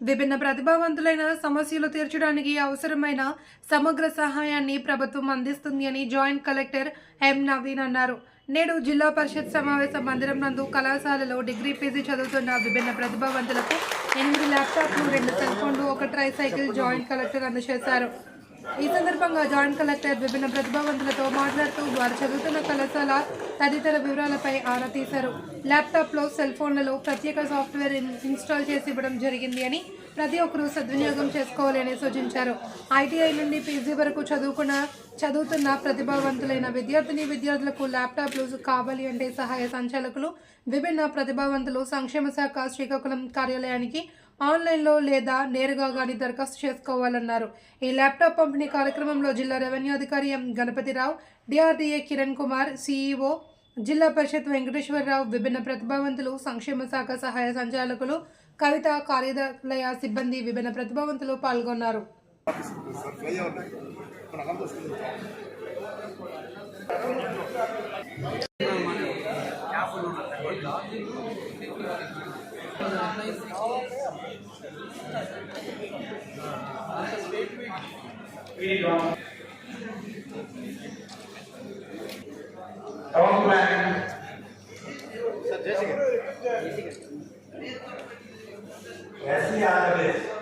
విభిన్న ప్రతిభావంతులైన సమస్యలు తీర్చడానికి అవసరమైన సమగ్ర సహాయాన్ని ప్రభుత్వం అందిస్తుంది అని జాయింట్ కలెక్టర్ ఎం నవీన్ అన్నారు. నేడు జిల్లా పరిషత్ సమావేశ మందిరం నందు కళాశాలలో డిగ్రీ పీజీ చదువుతున్న విభిన్న ప్రతిభావంతులకు 8 ల్యాప్టాప్లు, 2 సెల్ ఫోన్లు, 1 ట్రైసైకిల్ జాయింట్ కలెక్టర్ అందజేశారు. ఈ సందర్భంగా జాయింట్ కలెక్టర్ విభిన్న ప్రతిభావంతులతో మాట్లాడుతూ వారు చదువుతున్న కళాశాల తదితర వివరాలపై ఆరా తీశారు. ల్యాప్టాప్లో, సెల్ ఫోన్లలో ప్రత్యేక సాఫ్ట్వేర్ ఇన్స్టాల్ చేసి ఇవ్వడం జరిగింది అని ప్రతి ఒక్కరూ సద్వినియోగం చేసుకోవాలని సూచించారు. ఐటీఐ నుండి పీజీ వరకు చదువుతున్న ప్రతిభావంతులైన విద్యార్థులకు ల్యాప్టాప్లు కావాలి అంటే సహాయ సంచాలకులు విభిన్న ప్రతిభావంతులు సంక్షేమ శాఖ శ్రీకాకుళం కార్యాలయానికి ఆన్లైన్లో లేదా నేరుగా కానీ దరఖాస్తు చేసుకోవాలన్నారు. ఈ ల్యాప్టాప్ పంపిణీ కార్యక్రమంలో జిల్లా రెవెన్యూ అధికారి ఎం గణపతిరావు, డిఆర్డీఏ కిరణ్ కుమార్, సిఈఓ జిల్లా పరిషత్ వెంకటేశ్వరరావు, విభిన్న ప్రతిభావంతులు సంక్షేమ శాఖ సహాయ సంచాలకులు కవిత, కార్యాలయ సిబ్బంది, విభిన్న ప్రతిభావంతులు పాల్గొన్నారు. ऐसी आदत